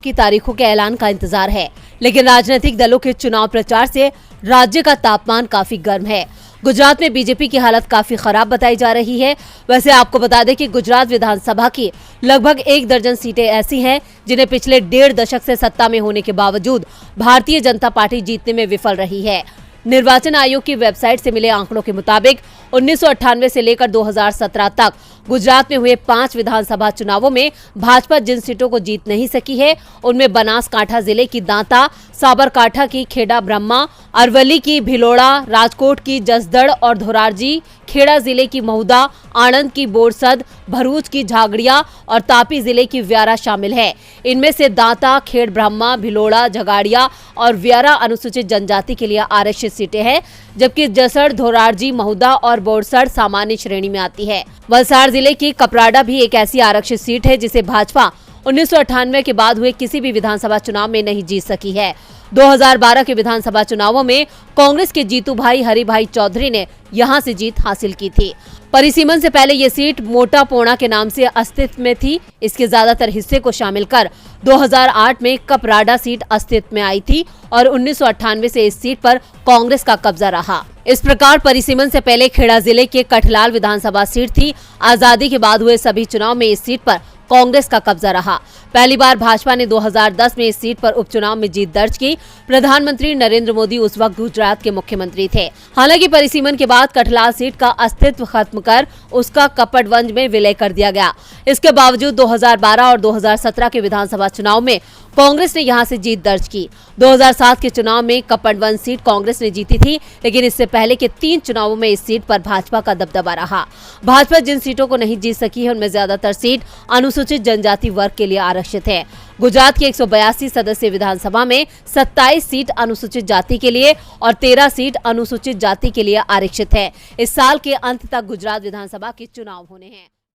की तारीखों के ऐलान का इंतजार है, लेकिन राजनीतिक दलों के चुनाव प्रचार से राज्य का तापमान काफी गर्म है। गुजरात में बीजेपी की हालत काफी खराब बताई जा रही है। वैसे आपको बता दें कि गुजरात विधानसभा की लगभग 1 दर्जन सीटें ऐसी हैं जिन्हें पिछले 1.5 दशक से सत्ता में होने के बावजूद भारतीय जनता पार्टी जीतने में विफल रही है। निर्वाचन आयोग की वेबसाइट से मिले आंकड़ों के मुताबिक 1998 से लेकर 2017 तक गुजरात में हुए 5 विधानसभा चुनावों में भाजपा जिन सीटों को जीत नहीं सकी है उनमें बनासकांठा जिले की दांता, साबरकांठा की खेड़ा ब्रह्मा, अरवली की भिलोड़ा, राजकोट की जसदड़ और धोरारजी, खेड़ा जिले की महुदा, आणंद की बोरसद, भरूच की झागड़िया और तापी जिले की व्यारा शामिल है। इनमें से दांता, खेड़ ब्रह्मा, भिलोड़ा, झगाड़िया और व्यारा अनुसूचित जनजाति के लिए आरक्षित सीटें हैं, जबकि जसड़, धोरारजी, महुदा और बोरसद सामान्य श्रेणी में आती है। वलसाड़ जिले की कपराड़ा भी एक ऐसी आरक्षित सीट है जिसे भाजपा 1998 के बाद हुए किसी भी विधानसभा चुनाव में नहीं जीत सकी है। 2012 के विधानसभा चुनावों में कांग्रेस के जीतू भाई हरिभाई चौधरी ने यहां से जीत हासिल की थी। परिसीमन से पहले ये सीट मोटा पोना के नाम से अस्तित्व में थी। इसके ज्यादातर हिस्से को शामिल कर 2008 में कपराड़ा सीट अस्तित्व में आई थी और 1998 से इस सीट पर कांग्रेस का कब्जा रहा। इस प्रकार परिसीमन से पहले खेड़ा जिले के कठलाल विधानसभा सीट थी। आजादी के बाद हुए सभी चुनाव में इस सीट पर कांग्रेस का कब्जा रहा। पहली बार भाजपा ने 2010 में इस सीट पर उपचुनाव में जीत दर्ज की। प्रधानमंत्री नरेंद्र मोदी उस वक्त गुजरात के मुख्यमंत्री थे। हालांकि परिसीमन के बाद कठलाल सीट का अस्तित्व खत्म कर उसका कपड़वंज में विलय कर दिया गया। इसके बावजूद 2012 और 2017 के विधानसभा चुनाव में कांग्रेस ने यहां से जीत दर्ज की। 2007 के चुनाव में कपड़वंज सीट कांग्रेस ने जीती थी, लेकिन इससे पहले के 3 चुनावों में इस सीट पर भाजपा का दबदबा रहा। भाजपा जिन सीटों को नहीं जीत सकी है उनमें ज्यादातर सीट अनुसूचित जनजाति वर्ग के लिए आरक्षित है। गुजरात की 182 सदस्यीय विधानसभा में 27 सीट अनुसूचित जाति के लिए और 13 सीट अनुसूचित जाति के लिए आरक्षित है। इस साल के अंत तक गुजरात विधानसभा के चुनाव होने हैं।